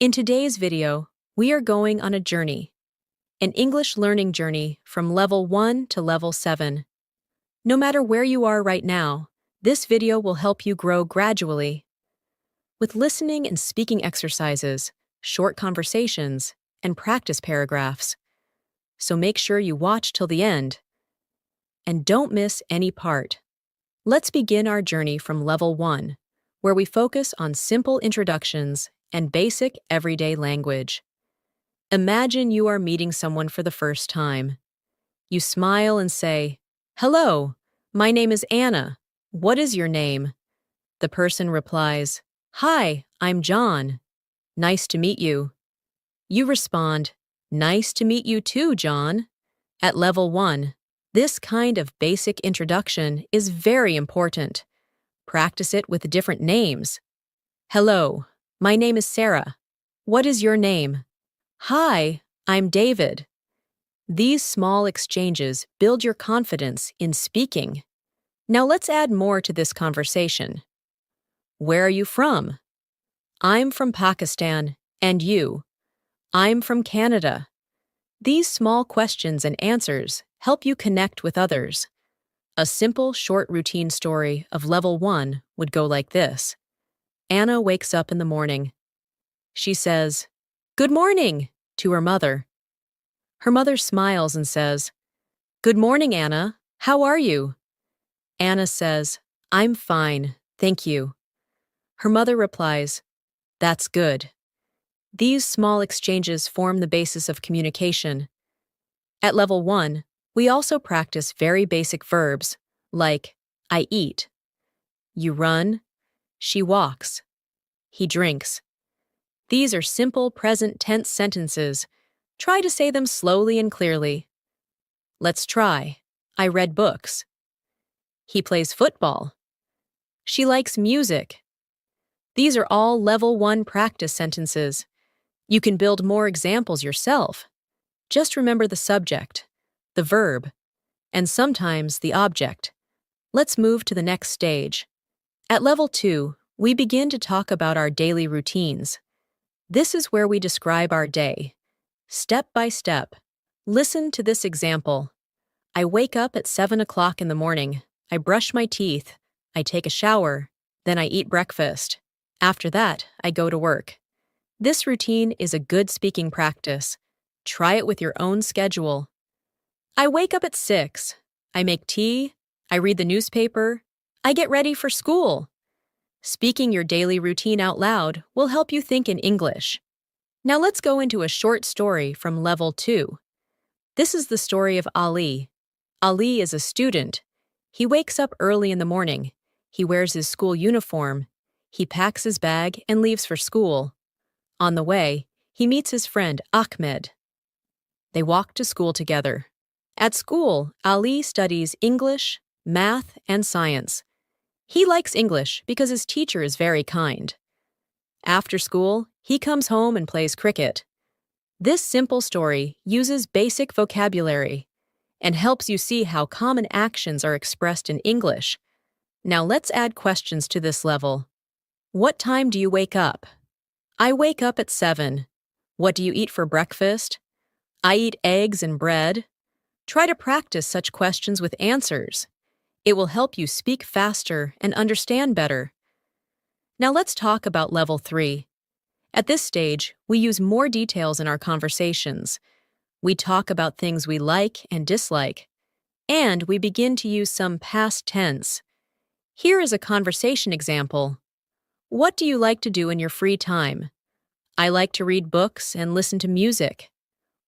In today's video, we are going on a journey, an English learning journey from level 1 to level 7. No matter where you are right now, this video will help you grow gradually. With listening and speaking exercises, short conversations, and practice paragraphs. So make sure you watch till the end. And don't miss any part. Let's begin our journey from level 1, where we focus on simple introductions and basic everyday language. Imagine you are meeting someone for the first time. You smile and say, "Hello, my name is Anna. What is your name?" The person replies, "Hi, I'm John. Nice to meet you." You respond, "Nice to meet you too, John." At level 1, this kind of basic introduction is very important. Practice it with different names. "Hello, my name is Sarah. What is your name?" "Hi, I'm David." These small exchanges build your confidence in speaking. Now let's add more to this conversation. "Where are you from?" "I'm from Pakistan. And you?" "I'm from Canada." These small questions and answers help you connect with others. A simple, short routine story of level 1 would go like this. Anna wakes up in the morning. She says, "Good morning," to her mother. Her mother smiles and says, "Good morning, Anna. How are you?" Anna says, "I'm fine, thank you." Her mother replies, "That's good." These small exchanges form the basis of communication. At level 1, we also practice very basic verbs like I eat, you run, she walks, he drinks. These are simple present tense sentences. Try to say them slowly and clearly. Let's try. I read books. He plays football. She likes music. These are all level 1 practice sentences. You can build more examples yourself. Just remember the subject, the verb, and sometimes the object. Let's move to the next stage. At level 2, we begin to talk about our daily routines. This is where we describe our day, step by step. Listen to this example. I wake up at 7 o'clock in the morning. I brush my teeth. I take a shower. Then I eat breakfast. After that, I go to work. This routine is a good speaking practice. Try it with your own schedule. I wake up at 6. I make tea. I read the newspaper. I get ready for school. Speaking your daily routine out loud will help you think in English. Now let's go into a short story from level 2. This is the story of Ali. Ali is a student. He wakes up early in the morning. He wears his school uniform. He packs his bag and leaves for school. On the way, he meets his friend Ahmed. They walk to school together. At school, Ali studies English, math, and science. He likes English because his teacher is very kind. After school, he comes home and plays cricket. This simple story uses basic vocabulary and helps you see how common actions are expressed in English. Now let's add questions to this level. What time do you wake up? I wake up at 7. What do you eat for breakfast? I eat eggs and bread. Try to practice such questions with answers. It will help you speak faster and understand better. Now let's talk about level 3. At this stage, we use more details in our conversations. We talk about things we like and dislike, and we begin to use some past tense. Here is a conversation example. What do you like to do in your free time? I like to read books and listen to music.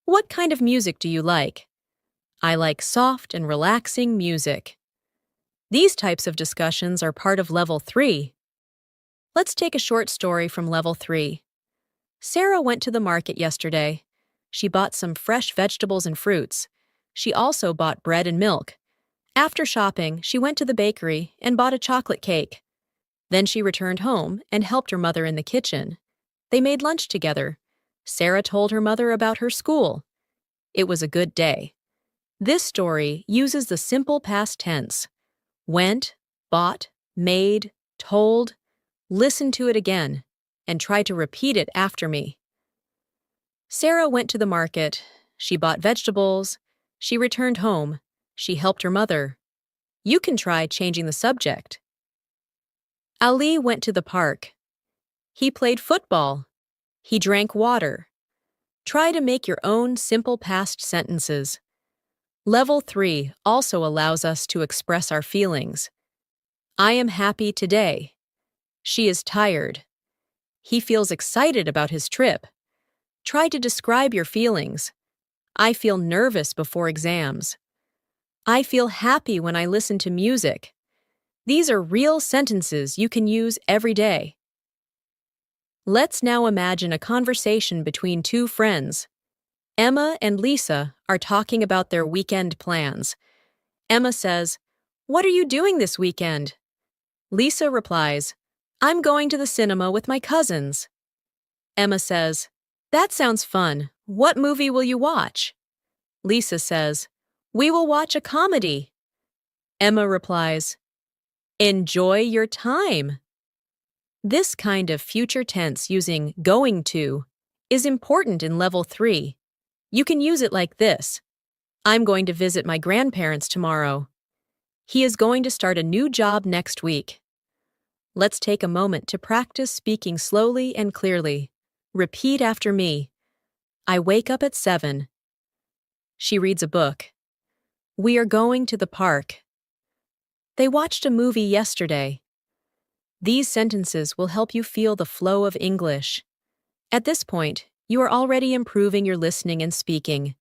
What kind of music do you like? I like soft and relaxing music. These types of discussions are part of level 3. Let's take a short story from level 3. Sarah went to the market yesterday. She bought some fresh vegetables and fruits. She also bought bread and milk. After shopping, she went to the bakery and bought a chocolate cake. Then she returned home and helped her mother in the kitchen. They made lunch together. Sarah told her mother about her school. It was a good day. This story uses the simple past tense. Went, bought, made, told. Listen to it again, and try to repeat it after me. Sarah went to the market. She bought vegetables. She returned home. She helped her mother. You can try changing the subject. Ali went to the park. He played football. He drank water. Try to make your own simple past sentences. Level 3 also allows us to express our feelings. I am happy today. She is tired. He feels excited about his trip. Try to describe your feelings. I feel nervous before exams. I feel happy when I listen to music. These are real sentences you can use every day. Let's now imagine a conversation between two friends. Emma and Lisa are talking about their weekend plans. Emma says, "What are you doing this weekend?" Lisa replies, "I'm going to the cinema with my cousins." Emma says, "That sounds fun. What movie will you watch?" Lisa says, "We will watch a comedy." Emma replies, "Enjoy your time." This kind of future tense using going to is important in level 3. You can use it like this. I'm going to visit my grandparents tomorrow. He is going to start a new job next week. Let's take a moment to practice speaking slowly and clearly. Repeat after me. I wake up at 7. She reads a book. We are going to the park. They watched a movie yesterday. These sentences will help you feel the flow of English. At this point, you are already improving your listening and speaking.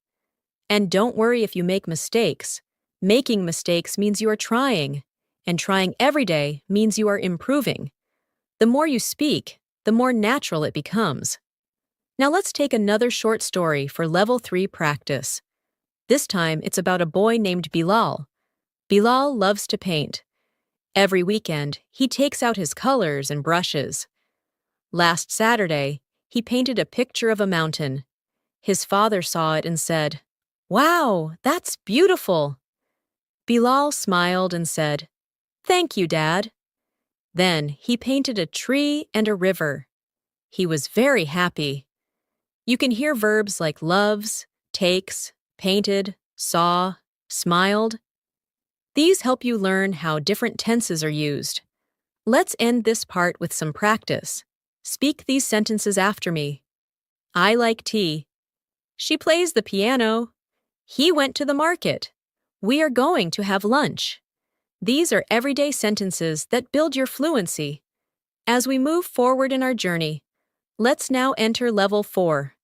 And don't worry if you make mistakes. Making mistakes means you are trying, and trying every day means you are improving. The more you speak, the more natural it becomes. Now let's take another short story for level 3 practice. This time it's about a boy named Bilal. Bilal loves to paint. Every weekend, he takes out his colors and brushes. Last Saturday, he painted a picture of a mountain. His father saw it and said, "Wow, that's beautiful." Bilal smiled and said, "Thank you, Dad." Then he painted a tree and a river. He was very happy. You can hear verbs like loves, takes, painted, saw, smiled. These help you learn how different tenses are used. Let's end this part with some practice. Speak these sentences after me. I like tea. She plays the piano. He went to the market. We are going to have lunch. These are everyday sentences that build your fluency. As we move forward in our journey, let's now enter level 4.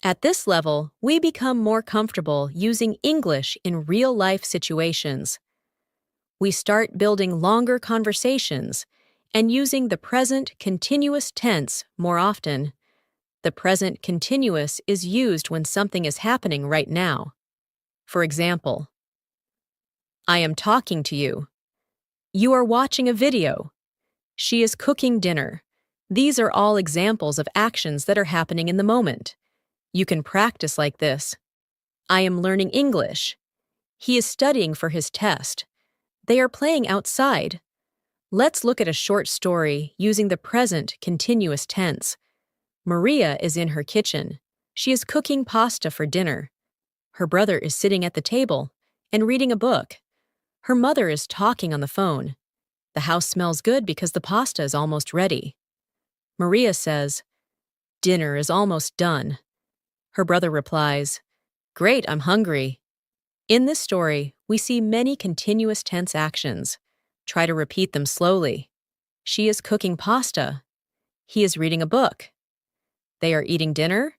At this level, we become more comfortable using English in real-life situations. We start building longer conversations and using the present continuous tense more often. The present continuous is used when something is happening right now. For example, I am talking to you. You are watching a video. She is cooking dinner. These are all examples of actions that are happening in the moment. You can practice like this. I am learning English. He is studying for his test. They are playing outside. Let's look at a short story using the present continuous tense. Maria is in her kitchen. She is cooking pasta for dinner. Her brother is sitting at the table and reading a book. Her mother is talking on the phone. The house smells good because the pasta is almost ready. Maria says, "Dinner is almost done." Her brother replies, "Great, I'm hungry." In this story, we see many continuous tense actions. Try to repeat them slowly. She is cooking pasta. He is reading a book. They are eating dinner.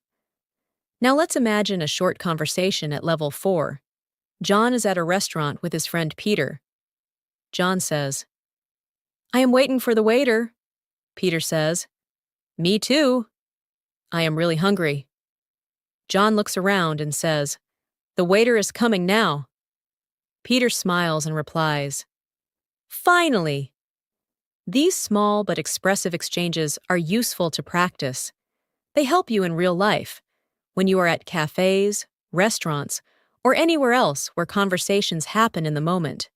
Now let's imagine a short conversation at level 4. John is at a restaurant with his friend Peter. John says, "I am waiting for the waiter." Peter says, "Me too. I am really hungry." John looks around and says, "The waiter is coming now." Peter smiles and replies, "Finally!" These small but expressive exchanges are useful to practice. They help you in real life, when you are at cafes, restaurants, or anywhere else where conversations happen in the moment.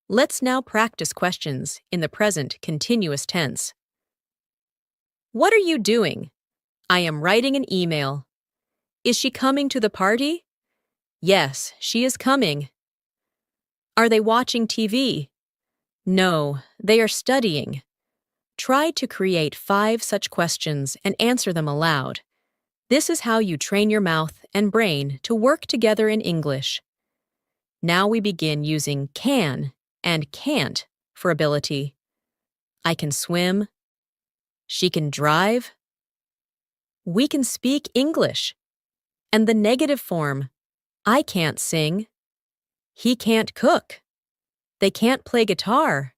Let's now practice questions in the present continuous tense. What are you doing? I am writing an email. Is she coming to the party? Yes, she is coming. Are they watching TV? No, they are studying. Try to create 5 such questions and answer them aloud. This is how you train your mouth and brain to work together in English. Now we begin using can and can't for ability. I can swim. She can drive. We can speak English. And the negative form, I can't sing. He can't cook. They can't play guitar.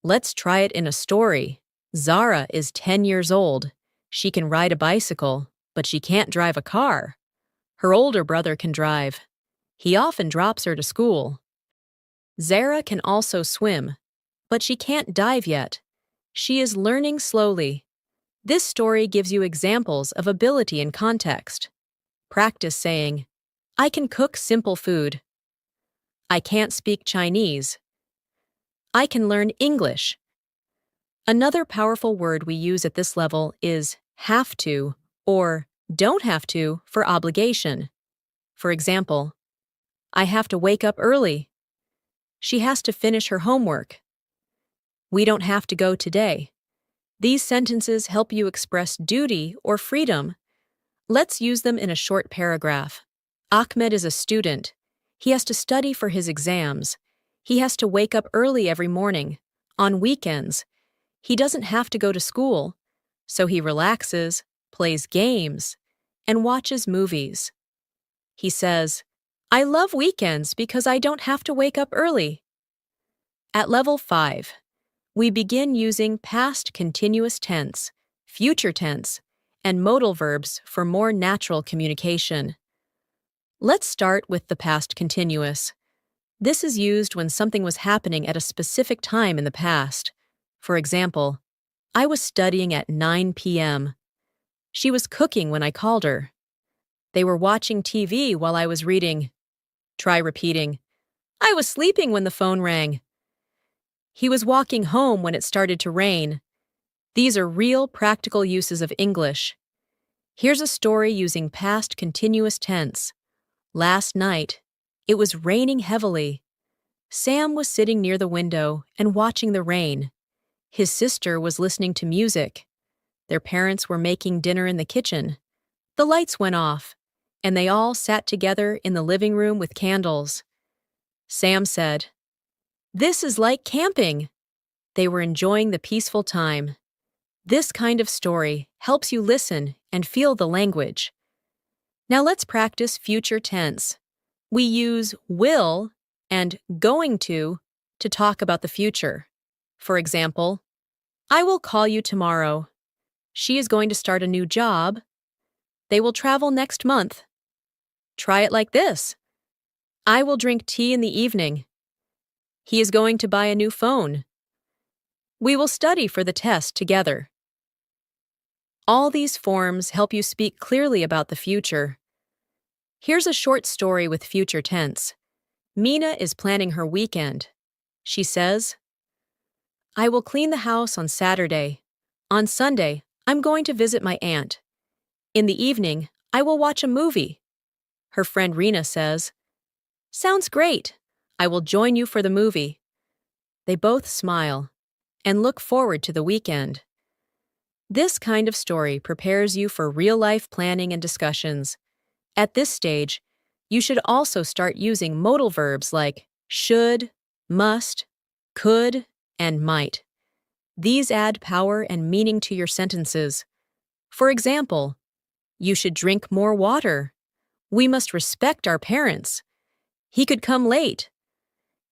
Let's try it in a story. Zara is 10 years old. She can ride a bicycle, but she can't drive a car. Her older brother can drive. He often drops her to school. Zara can also swim, but she can't dive yet. She is learning slowly. This story gives you examples of ability in context. Practice saying, I can cook simple food. I can't speak Chinese. I can learn English. Another powerful word we use at this level is have to or don't have to for obligation. For example, I have to wake up early. She has to finish her homework. We don't have to go today. These sentences help you express duty or freedom. Let's use them in a short paragraph. Ahmed is a student. He has to study for his exams. He has to wake up early every morning. On weekends, he doesn't have to go to school, so he relaxes, plays games, and watches movies. He says, I love weekends because I don't have to wake up early. At level 5, we begin using past continuous tense, future tense, and modal verbs for more natural communication. Let's start with the past continuous. This is used when something was happening at a specific time in the past. For example, I was studying at 9 p.m. She was cooking when I called her. They were watching TV while I was reading. Try repeating, I was sleeping when the phone rang. He was walking home when it started to rain. These are real practical uses of English. Here's a story using past continuous tense. Last night, it was raining heavily. Sam was sitting near the window and watching the rain. His sister was listening to music. Their parents were making dinner in the kitchen. The lights went off, and they all sat together in the living room with candles. Sam said, This is like camping. They were enjoying the peaceful time. This kind of story helps you listen and feel the language. Now let's practice future tense. We use will and going to talk about the future. For example, I will call you tomorrow. She is going to start a new job. They will travel next month. Try it like this. I will drink tea in the evening. He is going to buy a new phone. We will study for the test together. All these forms help you speak clearly about the future. Here's a short story with future tense. Mina is planning her weekend. She says, I will clean the house on Saturday. On Sunday, I'm going to visit my aunt. In the evening, I will watch a movie. Her friend Rena says, Sounds great. I will join you for the movie. They both smile and look forward to the weekend. This kind of story prepares you for real-life planning and discussions. At this stage, you should also start using modal verbs like should, must, could, and might. These add power and meaning to your sentences. For example, you should drink more water. We must respect our parents. He could come late.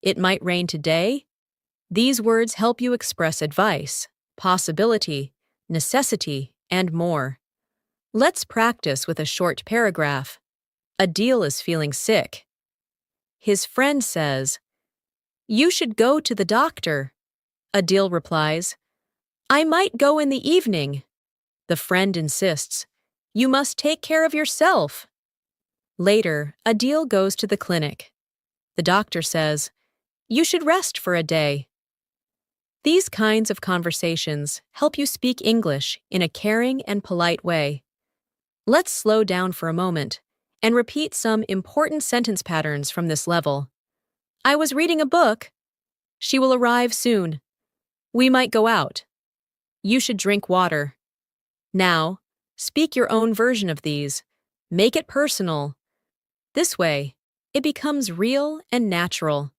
It might rain today. These words help you express advice, possibility, necessity, and more. Let's practice with a short paragraph. Adil is feeling sick. His friend says, You should go to the doctor. Adil replies, I might go in the evening. The friend insists, You must take care of yourself. Later, Adil goes to the clinic. The doctor says, You should rest for a day. These kinds of conversations help you speak English in a caring and polite way. Let's slow down for a moment and repeat some important sentence patterns from this level. I was reading a book. She will arrive soon. We might go out. You should drink water. Now, speak your own version of these. Make it personal. This way, it becomes real and natural.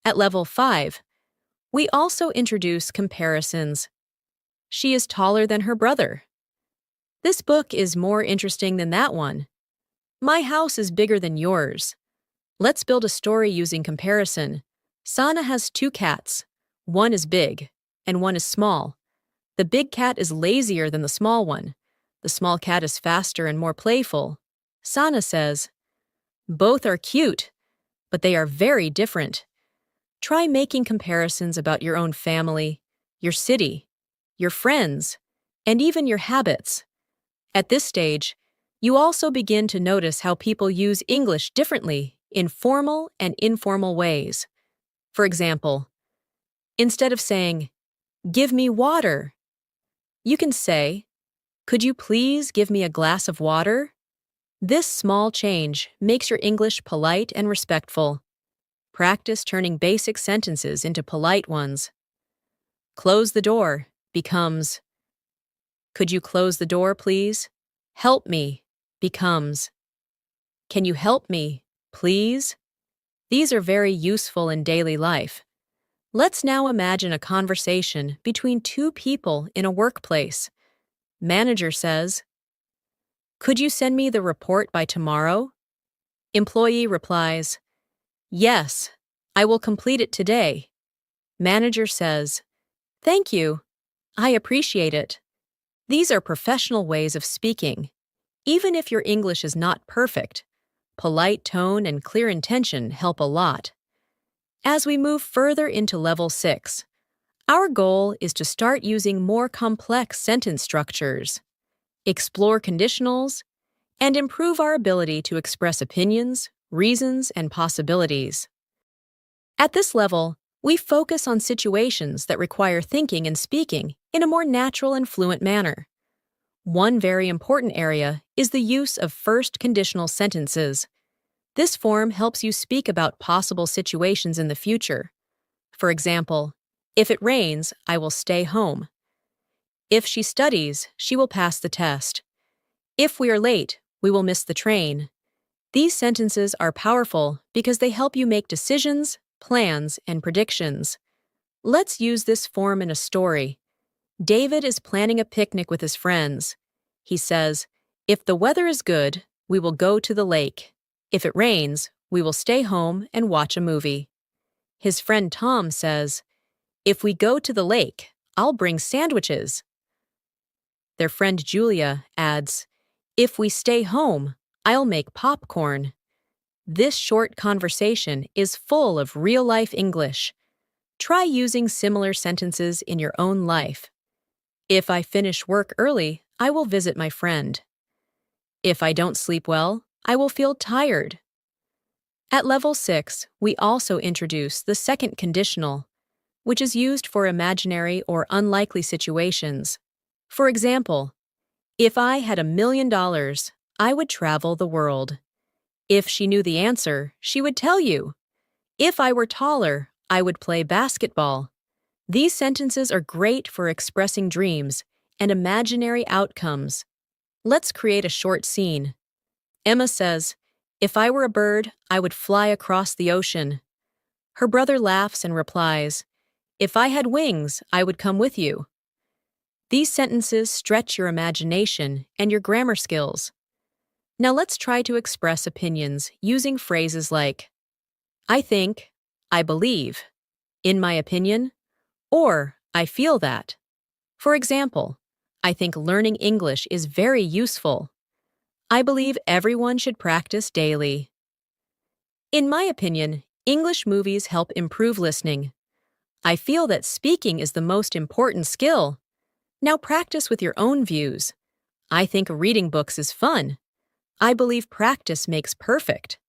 At level 5, we also introduce comparisons. She is taller than her brother. This book is more interesting than that one. My house is bigger than yours. Let's build a story using comparison. Sana has 2 cats. One is big, and one is small. The big cat is lazier than the small one. The small cat is faster and more playful. Sana says, both are cute, but they are very different. Try making comparisons about your own family, your city, your friends, and even your habits. At this stage, you also begin to notice how people use English differently in formal and informal ways. For example, instead of saying, "Give me water," you can say, "Could you please give me a glass of water?" This small change makes your English polite and respectful. Practice turning basic sentences into polite ones. Close the door becomes, "Could you close the door, please?" Help me becomes, "Can you help me, please?" These are very useful in daily life. Let's now imagine a conversation between 2 people in a workplace. Manager says, "Could you send me the report by tomorrow?" Employee replies, "Yes, I will complete it today." Manager says, "Thank you. I appreciate it." These are professional ways of speaking. Even if your English is not perfect, polite tone and clear intention help a lot. As we move further into level 6, our goal is to start using more complex sentence structures, explore conditionals, and improve our ability to express opinions, reasons, and possibilities. At this level, we focus on situations that require thinking and speaking in a more natural and fluent manner. One very important area is the use of first conditional sentences. This form helps you speak about possible situations in the future. For example, if it rains, I will stay home. If she studies, she will pass the test. If we are late, we will miss the train. These sentences are powerful because they help you make decisions, plans, and predictions. Let's use this form in a story. David is planning a picnic with his friends. He says, "If the weather is good, we will go to the lake. If it rains, we will stay home and watch a movie." His friend Tom says, "If we go to the lake, I'll bring sandwiches." Their friend Julia adds, "If we stay home, I'll make popcorn." This short conversation is full of real-life English. Try using similar sentences in your own life. If I finish work early, I will visit my friend. If I don't sleep well, I will feel tired. At level 6, we also introduce the second conditional, which is used for imaginary or unlikely situations. For example, if I had $1,000,000, I would travel the world. If she knew the answer, she would tell you. If I were taller, I would play basketball. These sentences are great for expressing dreams and imaginary outcomes. Let's create a short scene. Emma says, "If I were a bird, I would fly across the ocean." Her brother laughs and replies, "If I had wings, I would come with you." These sentences stretch your imagination and your grammar skills. Now let's try to express opinions using phrases like, "I think," "I believe," "in my opinion," or "I feel that." For example, I think learning English is very useful. I believe everyone should practice daily. In my opinion, English movies help improve listening. I feel that speaking is the most important skill. Now practice with your own views. I think reading books is fun. I believe practice makes perfect.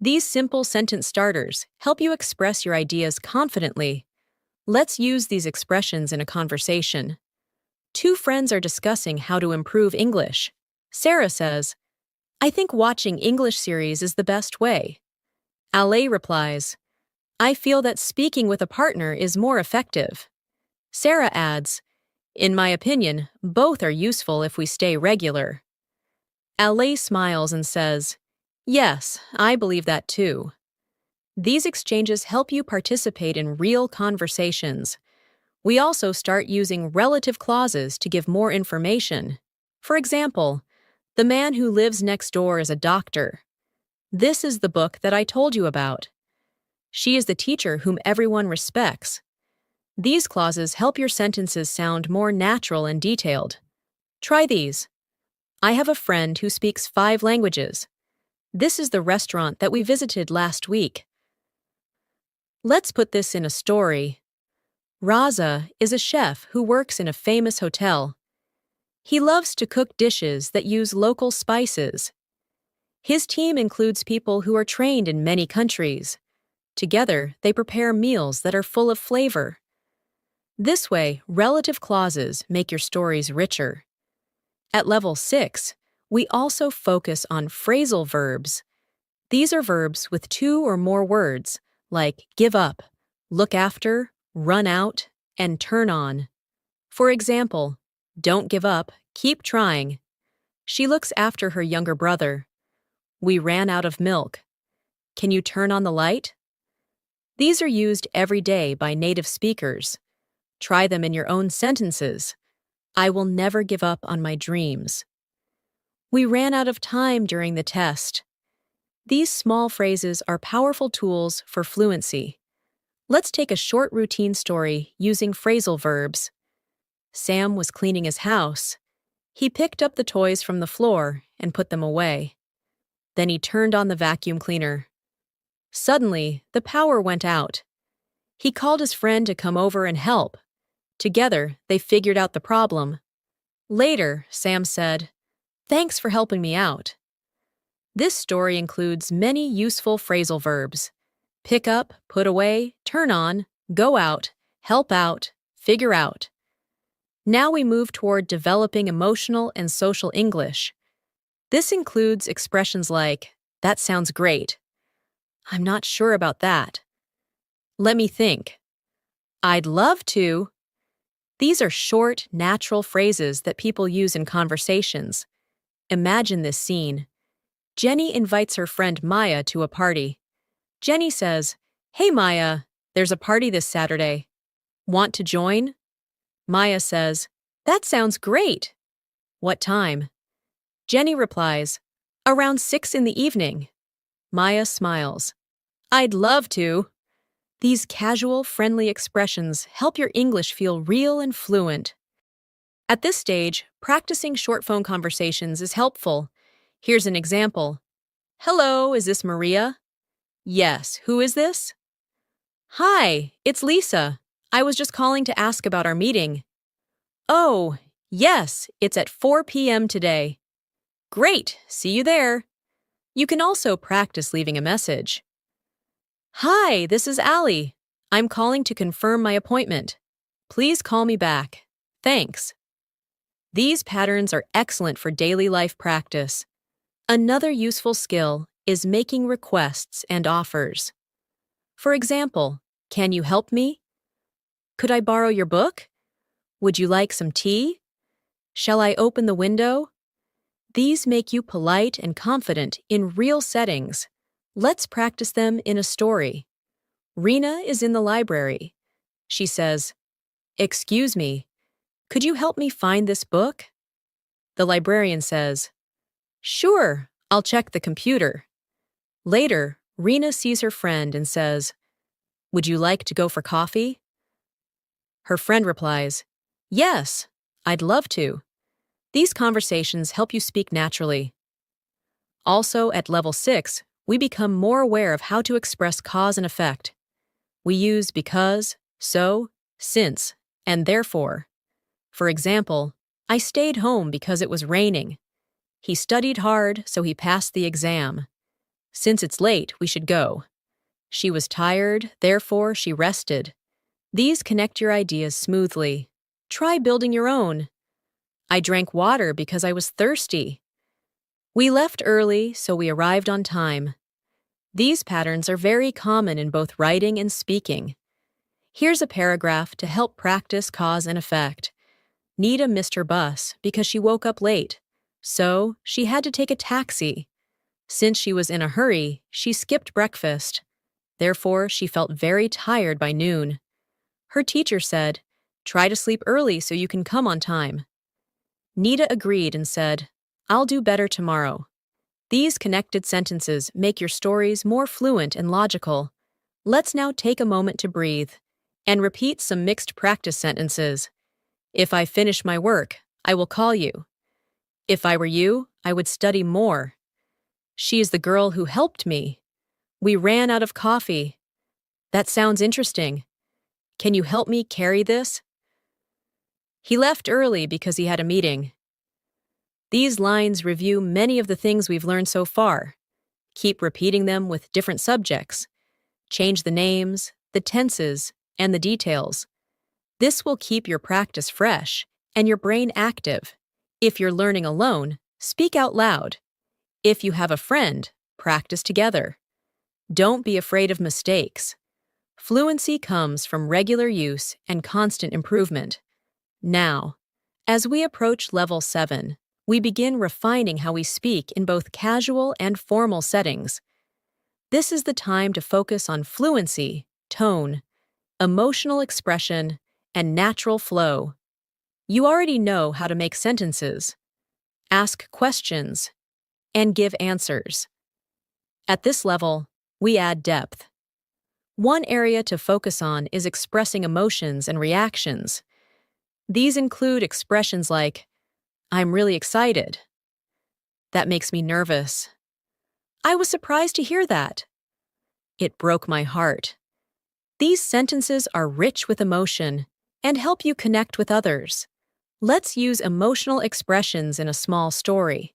These simple sentence starters help you express your ideas confidently. Let's use these expressions in a conversation. 2 friends are discussing how to improve English. Sarah says, I think watching English series is the best way. Ale replies, I feel that speaking with a partner is more effective. Sarah adds, in my opinion, both are useful if we stay regular. Ale smiles and says, yes, I believe that too. These exchanges help you participate in real conversations. We also start using relative clauses to give more information. For example, the man who lives next door is a doctor. This is the book that I told you about. She is the teacher whom everyone respects. These clauses help your sentences sound more natural and detailed. Try these. I have a friend who speaks 5 languages. This is the restaurant that we visited last week. Let's put this in a story. Raza is a chef who works in a famous hotel. He loves to cook dishes that use local spices. His team includes people who are trained in many countries. Together, they prepare meals that are full of flavor. This way, relative clauses make your stories richer. At level 6, we also focus on phrasal verbs. These are verbs with 2 or more words, like give up, look after, run out, and turn on. For example, don't give up, keep trying. She looks after her younger brother. We ran out of milk. Can you turn on the light? These are used every day by native speakers. Try them in your own sentences. I will never give up on my dreams. We ran out of time during the test. These small phrases are powerful tools for fluency. Let's take a short routine story using phrasal verbs. Sam was cleaning his house. He picked up the toys from the floor and put them away. Then he turned on the vacuum cleaner. Suddenly, the power went out. He called his friend to come over and help. Together, they figured out the problem. Later, Sam said, "Thanks for helping me out." This story includes many useful phrasal verbs: pick up, put away, turn on, go out, help out, figure out. Now we move toward developing emotional and social English. This includes expressions like, that sounds great. I'm not sure about that. Let me think. I'd love to. These are short, natural phrases that people use in conversations. Imagine this scene. Jenny invites her friend Maya to a party. Jenny says, "Hey Maya, there's a party this Saturday. Want to join?" Maya says, "That sounds great." "What time?" Jenny replies, "Around 6 in the evening." Maya smiles. "I'd love to." These casual, friendly expressions help your English feel real and fluent. At this stage, practicing short phone conversations is helpful. Here's an example. "Hello, is this Maria?" "Yes, who is this?" "Hi, it's Lisa. I was just calling to ask about our meeting." "Oh, yes, it's at 4 p.m. today." "Great, see you there." You can also practice leaving a message. "Hi, this is Allie. I'm calling to confirm my appointment. Please call me back. Thanks." These patterns are excellent for daily life practice. Another useful skill is making requests and offers. For example, "Can you help me?" "Could I borrow your book?" "Would you like some tea?" "Shall I open the window?" These make you polite and confident in real settings. Let's practice them in a story. Rena is in the library. She says, "Excuse me, could you help me find this book?" The librarian says, "Sure, I'll check the computer." Later, Rena sees her friend and says, "Would you like to go for coffee?" Her friend replies, "Yes, I'd love to." These conversations help you speak naturally. Also, at level 6, we become more aware of how to express cause and effect. We use because, so, since, and therefore. For example, I stayed home because it was raining. He studied hard, so he passed the exam. Since it's late, we should go. She was tired, therefore she rested. These connect your ideas smoothly. Try building your own. I drank water because I was thirsty. We left early, so we arrived on time. These patterns are very common in both writing and speaking. Here's a paragraph to help practice cause and effect. Nita missed her bus because she woke up late, so she had to take a taxi. Since she was in a hurry, she skipped breakfast. Therefore, she felt very tired by noon. Her teacher said, "Try to sleep early so you can come on time." Nita agreed and said, "I'll do better tomorrow." These connected sentences make your stories more fluent and logical. Let's now take a moment to breathe and repeat some mixed practice sentences. If I finish my work, I will call you. If I were you, I would study more. She is the girl who helped me. We ran out of coffee. That sounds interesting. Can you help me carry this? He left early because he had a meeting. These lines review many of the things we've learned so far. Keep repeating them with different subjects. Change the names, the tenses, and the details. This will keep your practice fresh and your brain active. If you're learning alone, speak out loud. If you have a friend, practice together. Don't be afraid of mistakes. Fluency comes from regular use and constant improvement. Now, as we approach level 7, we begin refining how we speak in both casual and formal settings. This is the time to focus on fluency, tone, emotional expression, and natural flow. You already know how to make sentences, ask questions, and give answers. At this level, we add depth. One area to focus on is expressing emotions and reactions. These include expressions like, "I'm really excited." "That makes me nervous." "I was surprised to hear that." "It broke my heart." These sentences are rich with emotion and help you connect with others. Let's use emotional expressions in a small story.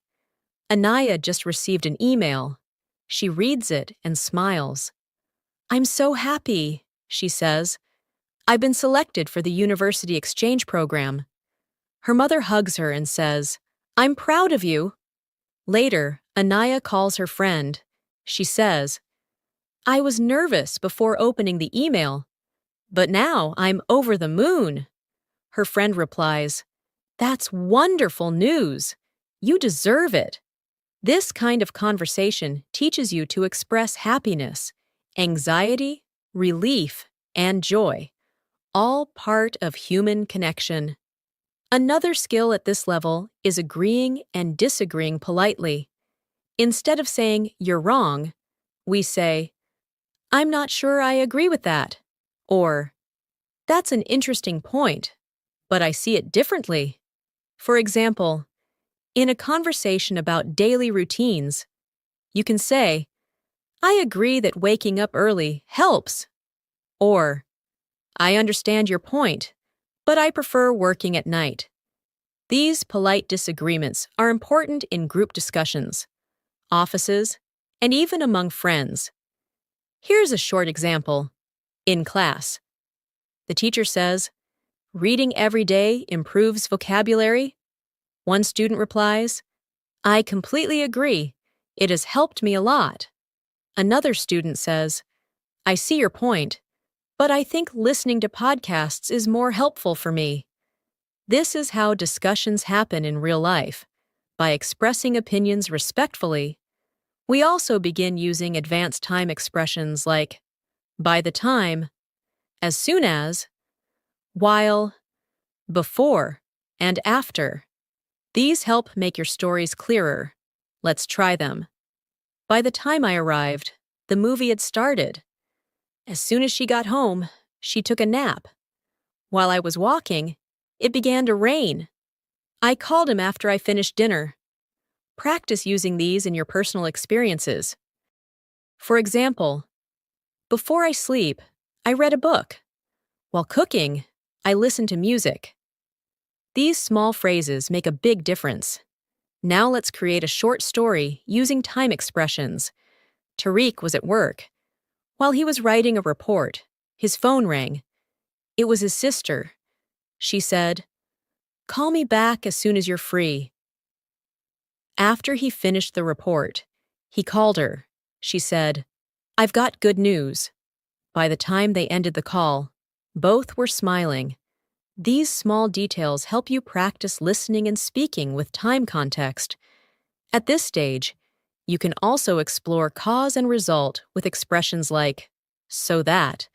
Anaya just received an email. She reads it and smiles. "I'm so happy," she says. "I've been selected for the university exchange program." Her mother hugs her and says, "I'm proud of you." Later, Anaya calls her friend. She says, "I was nervous before opening the email, but now I'm over the moon." Her friend replies, "That's wonderful news. You deserve it." This kind of conversation teaches you to express happiness, anxiety, relief, and joy, all part of human connection. Another skill at this level is agreeing and disagreeing politely. Instead of saying, "You're wrong," we say, "I'm not sure I agree with that," or "That's an interesting point, but I see it differently." For example, in a conversation about daily routines, you can say, "I agree that waking up early helps," or "I understand your point, but I prefer working at night." These polite disagreements are important in group discussions, offices, and even among friends. Here's a short example. In class, the teacher says, "Reading every day improves vocabulary." One student replies, "I completely agree. It has helped me a lot." Another student says, "I see your point, but I think listening to podcasts is more helpful for me." This is how discussions happen in real life, by expressing opinions respectfully. We also begin using advanced time expressions like "by the time," "as soon as," "while," "before," and "after." These help make your stories clearer. Let's try them. By the time I arrived, the movie had started. As soon as she got home, she took a nap. While I was walking, it began to rain. I called him after I finished dinner. Practice using these in your personal experiences. For example, before I sleep, I read a book. While cooking, I listened to music. These small phrases make a big difference. Now let's create a short story using time expressions. Tariq was at work. While he was writing a report, his phone rang. It was his sister. She said, "Call me back as soon as you're free." After he finished the report, he called her. She said, "I've got good news." By the time they ended the call, both were smiling. These small details help you practice listening and speaking with time context. At this stage, you can also explore cause and result with expressions like "so that,"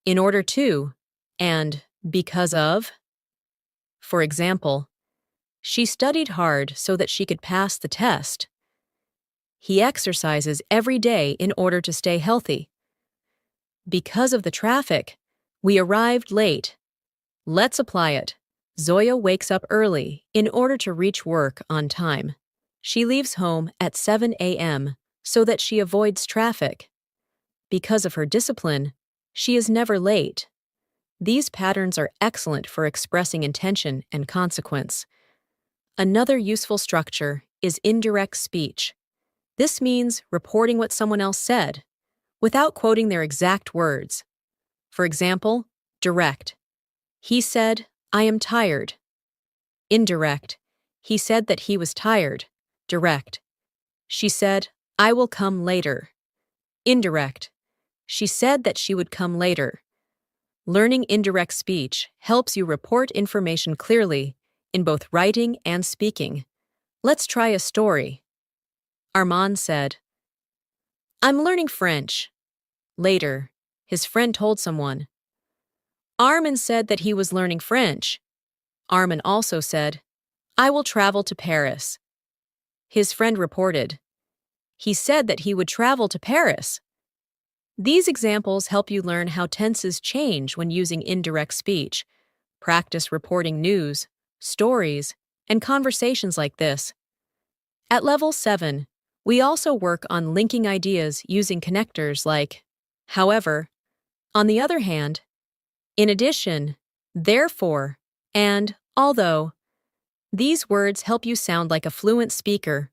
"in order to," and "because of." For example, she studied hard so that she could pass the test. He exercises every day in order to stay healthy. Because of the traffic, we arrived late. Let's apply it. Zoya wakes up early in order to reach work on time. She leaves home at 7 a.m. so that she avoids traffic. Because of her discipline, she is never late. These patterns are excellent for expressing intention and consequence. Another useful structure is indirect speech. This means reporting what someone else said, without quoting their exact words. For example, direct. He said, "I am tired." Indirect. He said that he was tired. Direct. She said, "I will come later." Indirect. She said that she would come later. Learning indirect speech helps you report information clearly in both writing and speaking. Let's try a story. Armand said, "I'm learning French." Later, his friend told someone. Armand said that he was learning French. Armand also said, "I will travel to Paris." His friend reported, "He said that he would travel to Paris." These examples help you learn how tenses change when using indirect speech. Practice reporting news, stories, and conversations like this. At level 7, we also work on linking ideas using connectors like however, on the other hand, in addition, therefore, and although. These words help you sound like a fluent speaker.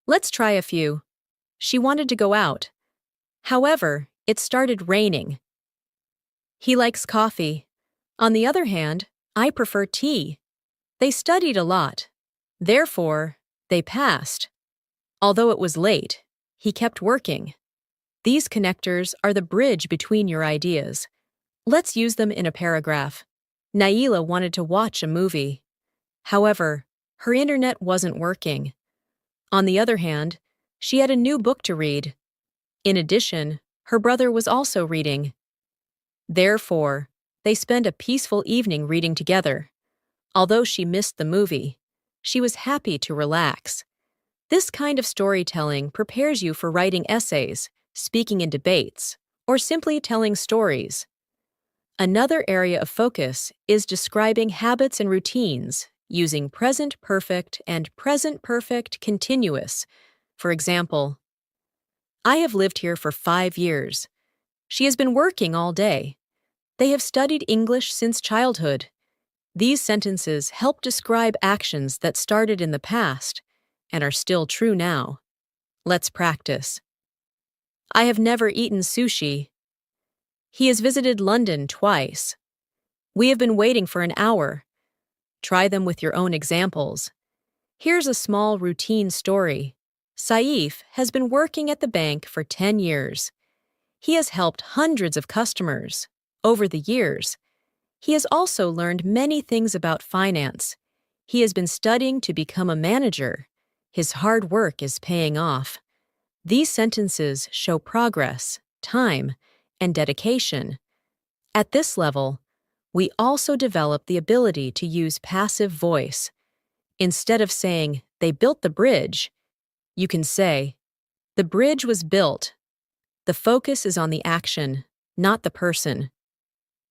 Let's try a few. She wanted to go out. However, it started raining. He likes coffee. On the other hand, I prefer tea. They studied a lot. Therefore, they passed. Although it was late, he kept working. These connectors are the bridge between your ideas. Let's use them in a paragraph. Naila wanted to watch a movie. However, her internet wasn't working. On the other hand, she had a new book to read. In addition, her brother was also reading. Therefore, they spent a peaceful evening reading together. Although she missed the movie, she was happy to relax. This kind of storytelling prepares you for writing essays, speaking in debates, or simply telling stories. Another area of focus is describing habits and routines using present perfect and present perfect continuous. For example, I have lived here for 5 years. She has been working all day. They have studied English since childhood. These sentences help describe actions that started in the past and are still true now. Let's practice. I have never eaten sushi. He has visited London twice. We have been waiting for an hour. Try them with your own examples. Here's a small routine story. Saif has been working at the bank for 10 years. He has helped hundreds of customers over the years. He has also learned many things about finance. He has been studying to become a manager. His hard work is paying off. These sentences show progress, time, and dedication. At this level, we also develop the ability to use passive voice. Instead of saying, "They built the bridge," you can say, "The bridge was built." The focus is on the action, not the person.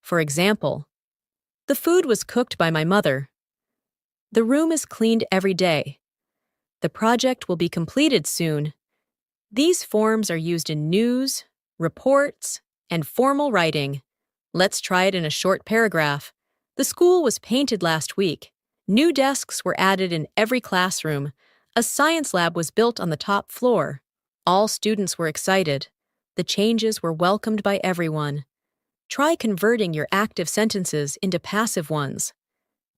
For example, the food was cooked by my mother. The room is cleaned every day. The project will be completed soon. These forms are used in news, reports, and formal writing. Let's try it in a short paragraph. The school was painted last week. New desks were added in every classroom. A science lab was built on the top floor. All students were excited. The changes were welcomed by everyone. Try converting your active sentences into passive ones.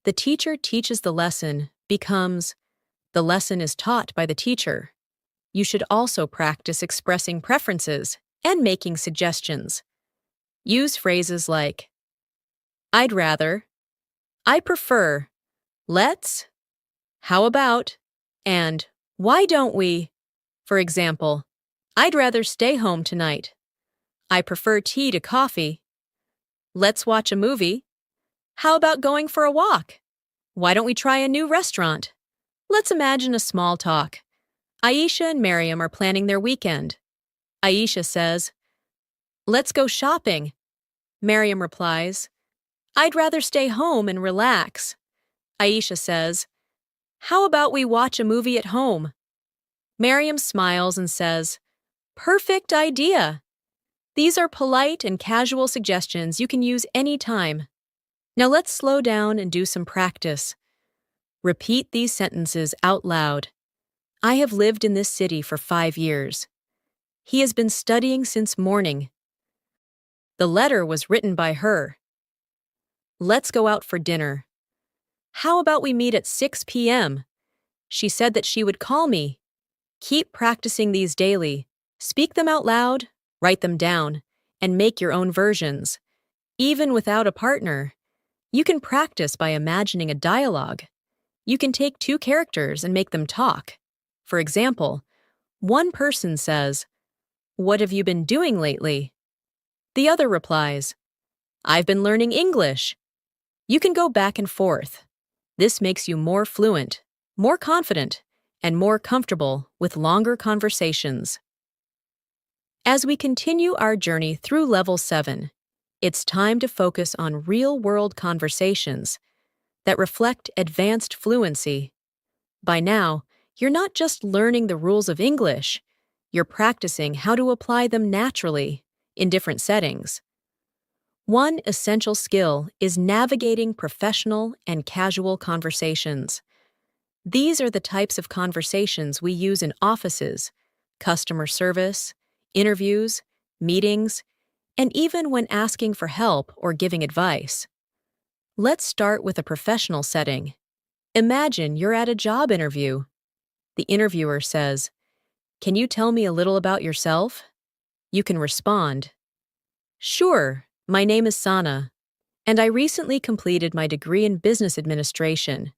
The teacher teaches the lesson becomes, The lesson is taught by the teacher. You should also practice expressing preferences and making suggestions. Use phrases like, I'd rather, I prefer, let's, how about, and why don't we? For example, I'd rather stay home tonight. I prefer tea to coffee. Let's watch a movie. How about going for a walk? Why don't we try a new restaurant? Let's imagine a small talk. Aisha and Miriam are planning their weekend. Aisha says, Let's go shopping. Miriam replies, I'd rather stay home and relax. Aisha says, How about we watch a movie at home? Miriam smiles and says, Perfect idea. These are polite and casual suggestions you can use anytime. Now let's slow down and do some practice. Repeat these sentences out loud. I have lived in this city for 5 years. He has been studying since morning. The letter was written by her. Let's go out for dinner. How about we meet at 6 p.m.? She said that she would call me. Keep practicing these daily. Speak them out loud, write them down, and make your own versions. Even without a partner, you can practice by imagining a dialogue. You can take 2 characters and make them talk. For example, one person says, What have you been doing lately? The other replies, I've been learning English. You can go back and forth. This makes you more fluent, more confident, and more comfortable with longer conversations. As we continue our journey through Level 7, it's time to focus on real-world conversations that reflect advanced fluency. By now, you're not just learning the rules of English, you're practicing how to apply them naturally in different settings. One essential skill is navigating professional and casual conversations. These are the types of conversations we use in offices, customer service, interviews, meetings, and even when asking for help or giving advice. Let's start with a professional setting. Imagine you're at a job interview. The interviewer says, Can you tell me a little about yourself? You can respond, Sure, my name is Sana, and I recently completed my degree in business administration.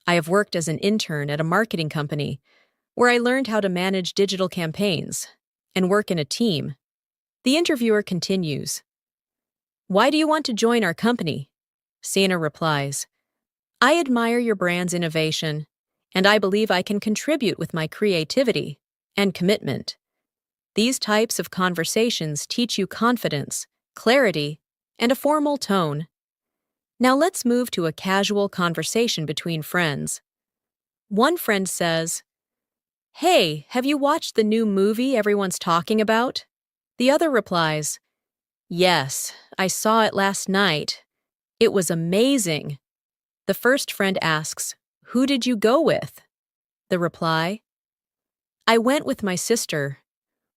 I have worked as an intern at a marketing company where I learned how to manage digital campaigns and work in a team. The interviewer continues, Why do you want to join our company? Sana replies, I admire your brand's innovation, and I believe I can contribute with my creativity and commitment. These types of conversations teach you confidence, clarity, and a formal tone. Now let's move to a casual conversation between friends. One friend says, Hey, have you watched the new movie everyone's talking about? The other replies, Yes, I saw it last night. It was amazing. The first friend asks, Who did you go with? The reply, I went with my sister.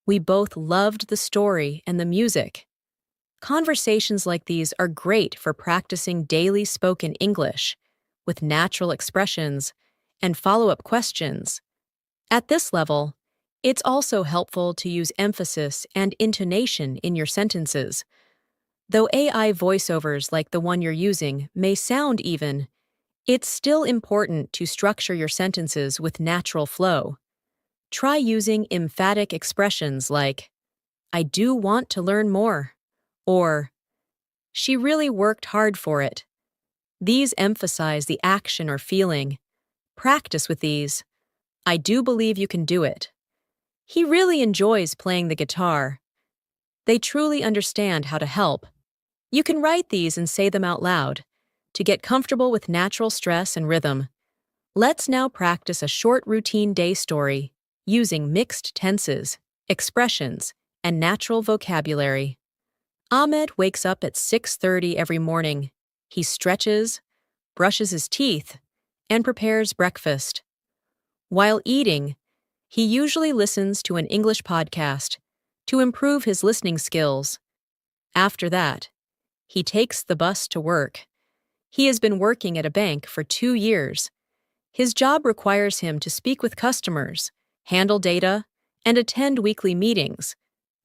We both loved the story and the music. Conversations like these are great for practicing daily spoken English with natural expressions and follow-up questions. At this level, it's also helpful to use emphasis and intonation in your sentences. Though AI voiceovers like the one you're using may sound even, it's still important to structure your sentences with natural flow. Try using emphatic expressions like, I do want to learn more, or she really worked hard for it. These emphasize the action or feeling. Practice with these. I do believe you can do it. He really enjoys playing the guitar. They truly understand how to help. You can write these and say them out loud to get comfortable with natural stress and rhythm. Let's now practice a short routine day story using mixed tenses, expressions, and natural vocabulary. Ahmed wakes up at 6:30 every morning. He stretches, brushes his teeth, and prepares breakfast. While eating, he usually listens to an English podcast to improve his listening skills. After that, he takes the bus to work. He has been working at a bank for 2 years. His job requires him to speak with customers, handle data, and attend weekly meetings.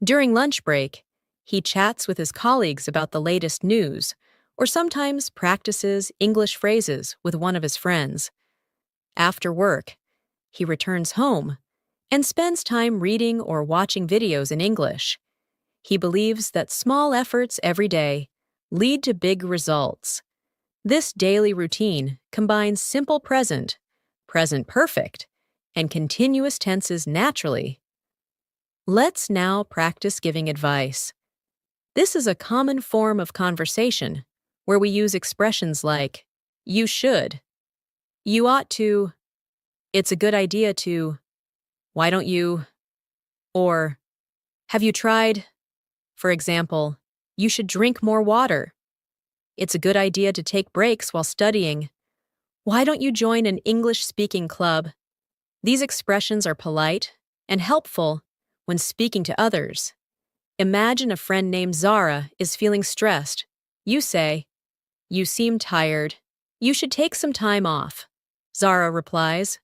During lunch break, he chats with his colleagues about the latest news, or sometimes practices English phrases with one of his friends. After work, he returns home and spends time reading or watching videos in English. He believes that small efforts every day lead to big results. This daily routine combines simple present, present perfect, and continuous tenses naturally. Let's now practice giving advice. This is a common form of conversation where we use expressions like, you should, you ought to, it's a good idea to, why don't you, or have you tried? For example, you should drink more water. It's a good idea to take breaks while studying. Why don't you join an English-speaking club? These expressions are polite and helpful when speaking to others. Imagine a friend named Zara is feeling stressed. You say, you seem tired. You should take some time off. Zara replies,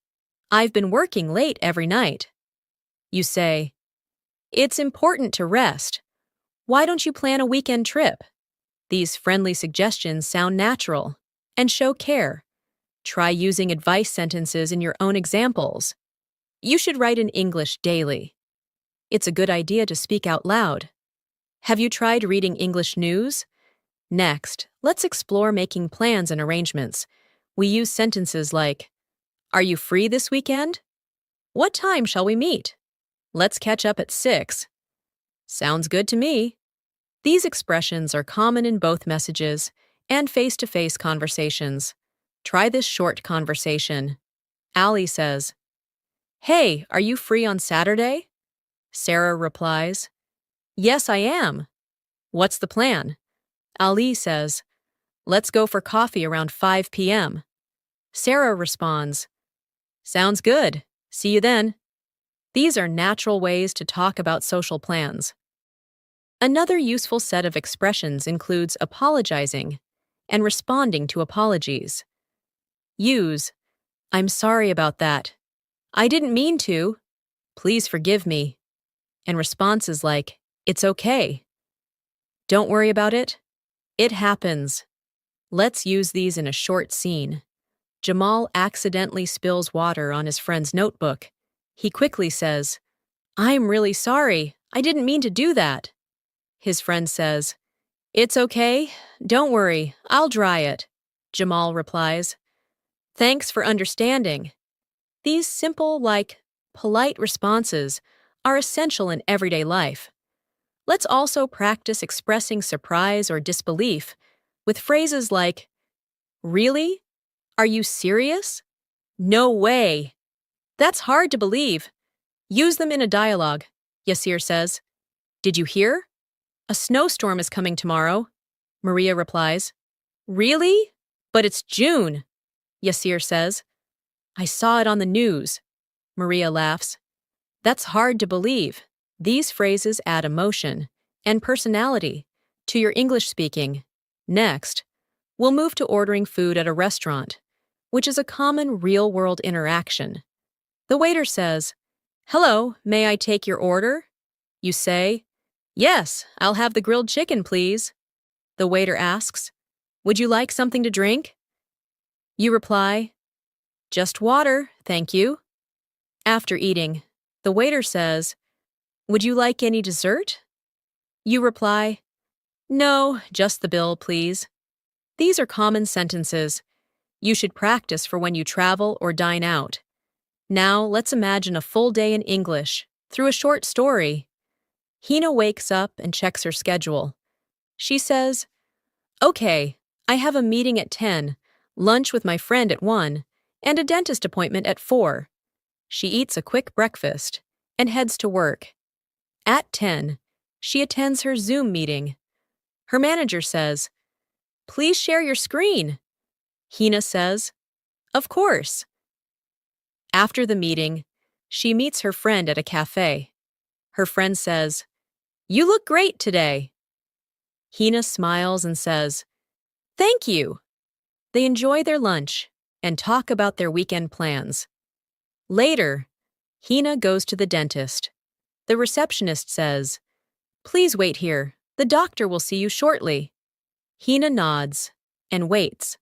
I've been working late every night. You say, it's important to rest. Why don't you plan a weekend trip? These friendly suggestions sound natural and show care. Try using advice sentences in your own examples. You should write in English daily. It's a good idea to speak out loud. Have you tried reading English news? Next, let's explore making plans and arrangements. We use sentences like, are you free this weekend? What time shall we meet? Let's catch up at 6. Sounds good to me. These expressions are common in both messages and face-to-face conversations. Try this short conversation. Ali says, hey, are you free on Saturday? Sarah replies, yes, I am. What's the plan? Ali says, let's go for coffee around 5 p.m. Sarah responds, sounds good. See you then. These are natural ways to talk about social plans. Another useful set of expressions includes apologizing and responding to apologies. Use, I'm sorry about that. I didn't mean to. Please forgive me. And responses like, it's okay. Don't worry about it. It happens. Let's use these in a short scene. Jamal accidentally spills water on his friend's notebook. He quickly says, I'm really sorry. I didn't mean to do that. His friend says, it's okay. Don't worry. I'll dry it. Jamal replies, thanks for understanding. These simple, polite responses are essential in everyday life. Let's also practice expressing surprise or disbelief with phrases like, really? Are you serious? No way. That's hard to believe. Use them in a dialogue. Yasir says, did you hear? A snowstorm is coming tomorrow. Maria replies, really? But it's June. Yasir says, I saw it on the news. Maria laughs. That's hard to believe. These phrases add emotion and personality to your English speaking. Next, we'll move to ordering food at a restaurant, which is a common real-world interaction. The waiter says, hello, may I take your order? You say, yes, I'll have the grilled chicken, please. The waiter asks, would you like something to drink? You reply, just water, thank you. After eating, the waiter says, would you like any dessert? You reply, no, just the bill, please. These are common sentences. You should practice for when you travel or dine out. Now, let's imagine a full day in English through a short story. Hina wakes up and checks her schedule. She says, okay, I have a meeting at 10, lunch with my friend at 1, and a dentist appointment at 4. She eats a quick breakfast and heads to work. At 10, she attends her Zoom meeting. Her manager says, please share your screen. Hina says, of course. After the meeting, she meets her friend at a cafe. Her friend says, you look great today. Hina smiles and says, thank you. They enjoy their lunch and talk about their weekend plans. Later, Hina goes to the dentist. The receptionist says, "Please wait here. The doctor will see you shortly." Hina nods and waits.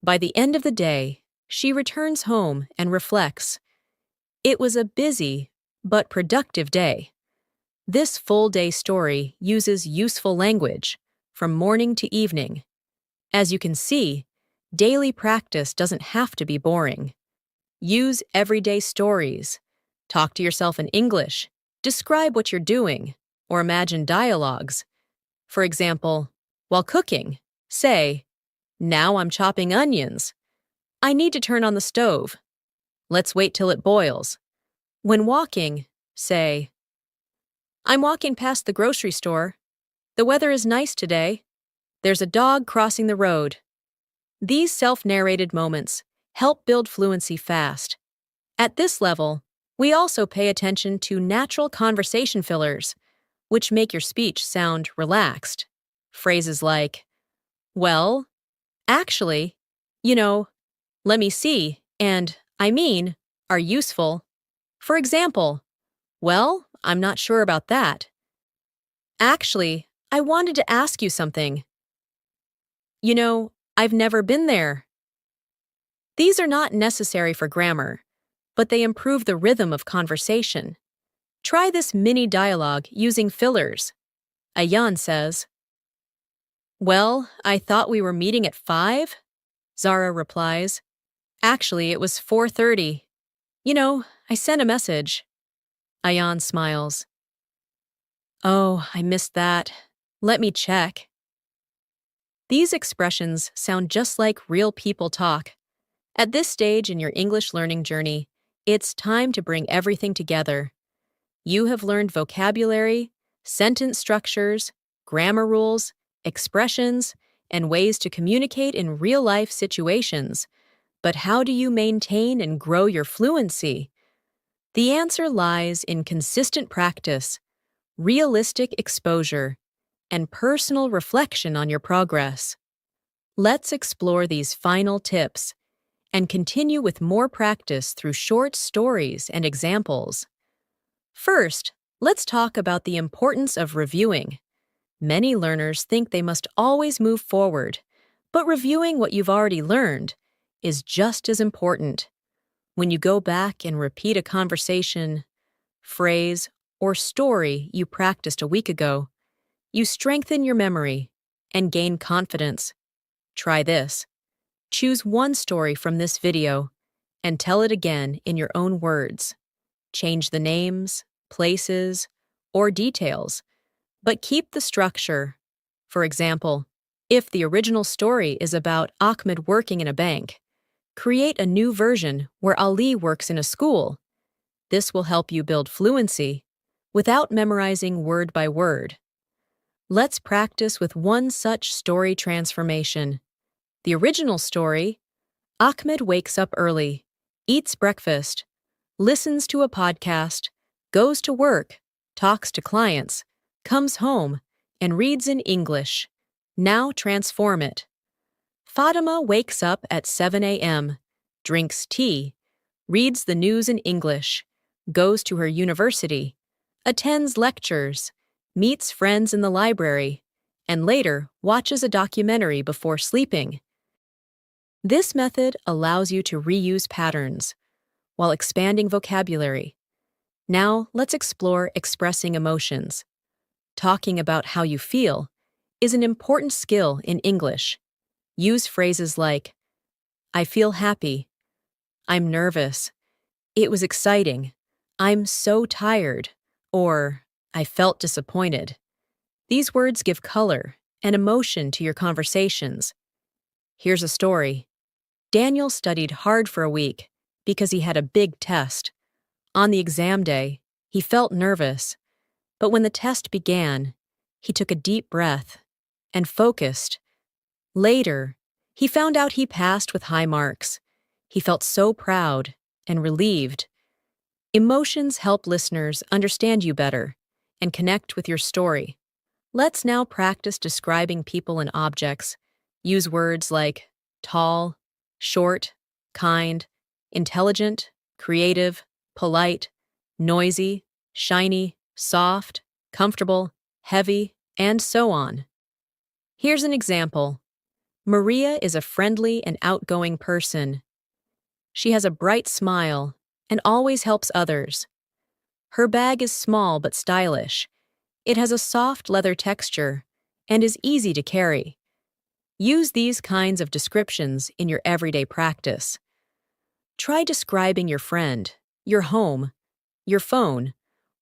By the end of the day, she returns home and reflects. It was a busy but productive day. This full-day story uses useful language from morning to evening. As you can see, daily practice doesn't have to be boring. Use everyday stories. Talk to yourself in English. Describe what you're doing, or imagine dialogues. For example, while cooking, say, "Now I'm chopping onions. I need to turn on the stove. Let's wait till it boils." When walking, say, "I'm walking past the grocery store. The weather is nice today. There's a dog crossing the road." These self-narrated moments help build fluency fast. At this level, we also pay attention to natural conversation fillers, which make your speech sound relaxed. Phrases like, "Well, actually, you know, let me see," and "I mean," are useful. For example, "Well, I'm not sure about that. Actually, I wanted to ask you something. You know, I've never been there." These are not necessary for grammar, but they improve the rhythm of conversation. Try this mini dialogue using fillers. Ayan says, "Well, I thought we were meeting at 5? Zara replies, "Actually, it was 4:30. You know, I sent a message." Ayan smiles. "Oh, I missed that. Let me check." These expressions sound just like real people talk. At this stage in your English learning journey, it's time to bring everything together. You have learned vocabulary, sentence structures, grammar rules, expressions, and ways to communicate in real-life situations. But how do you maintain and grow your fluency? The answer lies in consistent practice, realistic exposure, and personal reflection on your progress. Let's explore these final tips and continue with more practice through short stories and examples. First, let's talk about the importance of reviewing. Many learners think they must always move forward, but reviewing what you've already learned is just as important. When you go back and repeat a conversation, phrase, or story you practiced a week ago, you strengthen your memory and gain confidence. Try this. Choose one story from this video and tell it again in your own words. Change the names, places, or details, but keep the structure. For example, if the original story is about Ahmed working in a bank, create a new version where Ali works in a school. This will help you build fluency without memorizing word by word. Let's practice with one such story transformation. The original story: Ahmed wakes up early, eats breakfast, listens to a podcast, goes to work, talks to clients, comes home, and reads in English. Now transform it. Fatima wakes up at 7 a.m., drinks tea, reads the news in English, goes to her university, attends lectures, meets friends in the library, and later watches a documentary before sleeping. This method allows you to reuse patterns while expanding vocabulary. Now, let's explore expressing emotions. Talking about how you feel is an important skill in English. Use phrases like, "I feel happy," "I'm nervous," "It was exciting," "I'm so tired," or "I felt disappointed." These words give color and emotion to your conversations. Here's a story. Daniel studied hard for a week because he had a big test. On the exam day, he felt nervous, but when the test began, he took a deep breath and focused. Later, he found out he passed with high marks. He felt so proud and relieved. Emotions help listeners understand you better and connect with your story. Let's now practice describing people and objects. Use words like tall, short, kind, intelligent, creative, polite, noisy, shiny, soft, comfortable, heavy, and so on. Here's an example. Maria is a friendly and outgoing person. She has a bright smile and always helps others. Her bag is small but stylish. It has a soft leather texture and is easy to carry. Use these kinds of descriptions in your everyday practice. Try describing your friend, your home, your phone,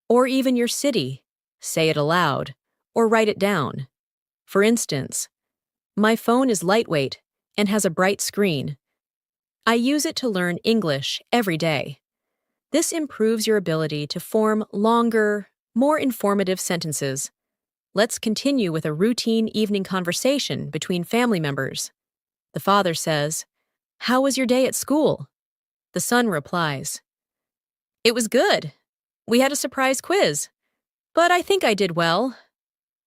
or even your city. Say it aloud or write it down. For instance, my phone is lightweight and has a bright screen. I use it to learn English every day. This improves your ability to form longer, more informative sentences. Let's continue with a routine evening conversation between family members. The father says, "How was your day at school?" The son replies, "It was good. We had a surprise quiz, but I think I did well."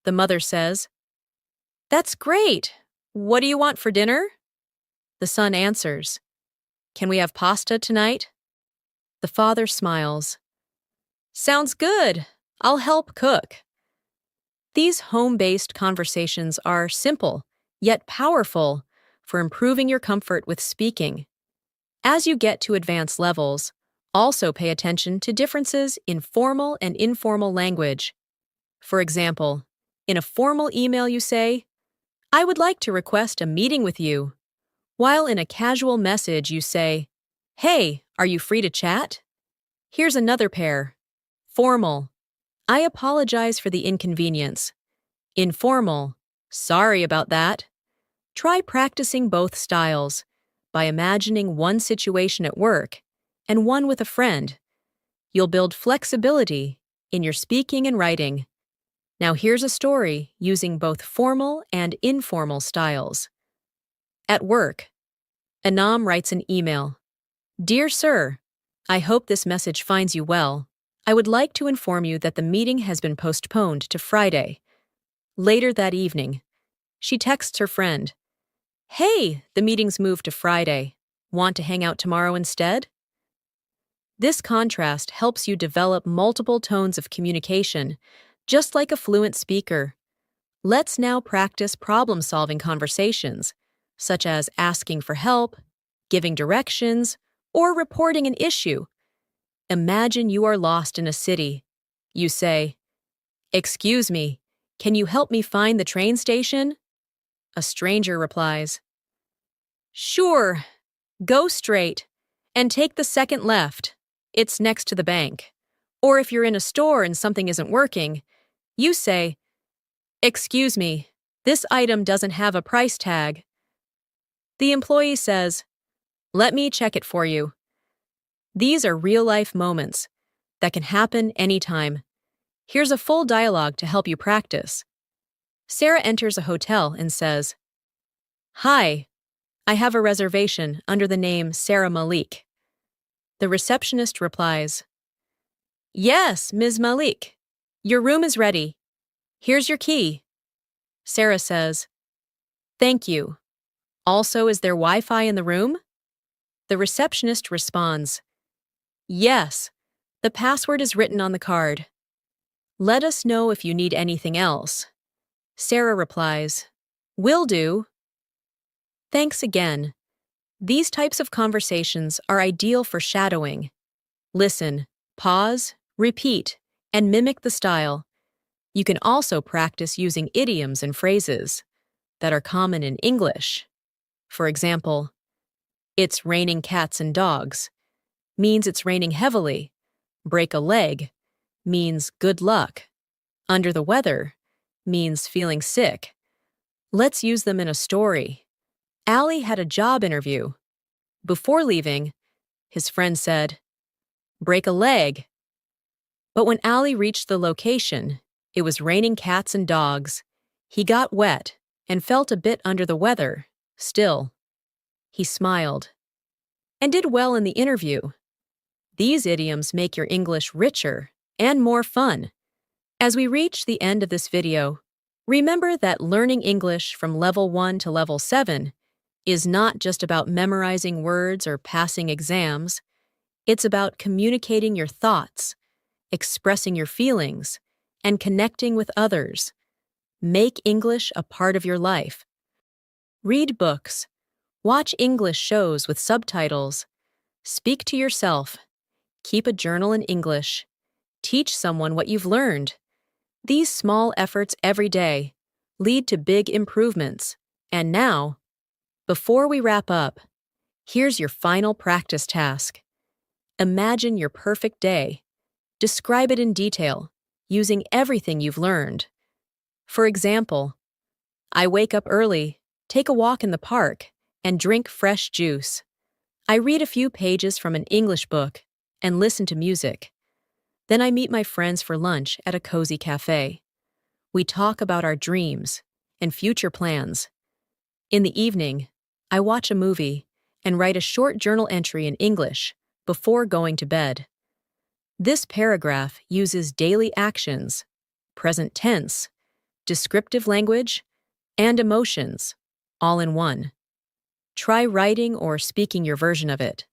The mother says, "That's great. What do you want for dinner?" The son answers, "Can we have pasta tonight?" The father smiles. "Sounds good. I'll help cook." These home-based conversations are simple, yet powerful, for improving your comfort with speaking. As you get to advanced levels, also pay attention to differences in formal and informal language. For example, in a formal email you say, "I would like to request a meeting with you," while in a casual message you say, "Hey, are you free to chat?" Here's another pair. Formal, "I apologize for the inconvenience." Informal, "Sorry about that." Try practicing both styles by imagining one situation at work and one with a friend. You'll build flexibility in your speaking and writing. Now here's a story using both formal and informal styles. At work, Anam writes an email. "Dear Sir, I hope this message finds you well. I would like to inform you that the meeting has been postponed to Friday." Later that evening, she texts her friend, "Hey, the meeting's moved to Friday. Want to hang out tomorrow instead?" This contrast helps you develop multiple tones of communication, just like a fluent speaker. Let's now practice problem-solving conversations, such as asking for help, giving directions, or reporting an issue. Imagine you are lost in a city. You say, "Excuse me, can you help me find the train station?" A stranger replies, "Sure, go straight and take the second left. It's next to the bank." Or if you're in a store and something isn't working, you say, "Excuse me, this item doesn't have a price tag." The employee says, "Let me check it for you." These are real-life moments that can happen anytime. Here's a full dialogue to help you practice. Sarah enters a hotel and says, "Hi, I have a reservation under the name Sarah Malik." The receptionist replies, "Yes, Ms. Malik. Your room is ready. Here's your key." Sarah says, "Thank you. Also, is there Wi-Fi in the room?" The receptionist responds, "Yes, the password is written on the card. Let us know if you need anything else." Sarah replies, "Will do." Thanks again. These types of conversations are ideal for shadowing. Listen, pause, repeat, and mimic the style. You can also practice using idioms and phrases that are common in English. For example, "It's raining cats and dogs" means it's raining heavily. "Break a leg" means good luck. "Under the weather" means feeling sick. Let's use them in a story. Ali had a job interview. Before leaving, his friend said, "Break a leg." But when Ali reached the location, it was raining cats and dogs. He got wet and felt a bit under the weather. Still, he smiled and did well in the interview. These idioms make your English richer and more fun. As we reach the end of this video, remember that learning English from level 1 to level 7 is not just about memorizing words or passing exams. It's about communicating your thoughts, expressing your feelings, and connecting with others. Make English a part of your life. Read books, watch English shows with subtitles, speak to yourself, keep a journal in English, teach someone what you've learned. These small efforts every day lead to big improvements. And now, before we wrap up, here's your final practice task. Imagine your perfect day. Describe it in detail, using everything you've learned. For example, I wake up early, take a walk in the park, and drink fresh juice. I read a few pages from an English book and listen to music. Then I meet my friends for lunch at a cozy cafe. We talk about our dreams and future plans. In the evening, I watch a movie and write a short journal entry in English before going to bed. This paragraph uses daily actions, present tense, descriptive language, and emotions, all in one. Try writing or speaking your version of it.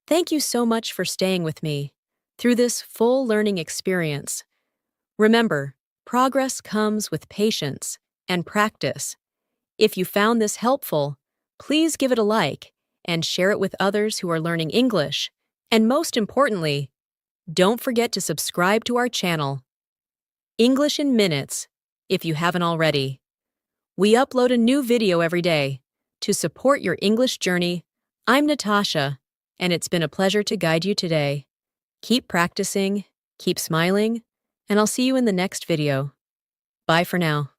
Thank you so much for staying with me through this full learning experience. Remember, progress comes with patience and practice. If you found this helpful, please give it a like and share it with others who are learning English. And most importantly, don't forget to subscribe to our channel, English in Minutes, if you haven't already. We upload a new video every day. To support your English journey, I'm Natasha, and it's been a pleasure to guide you today. Keep practicing, keep smiling, and I'll see you in the next video. Bye for now.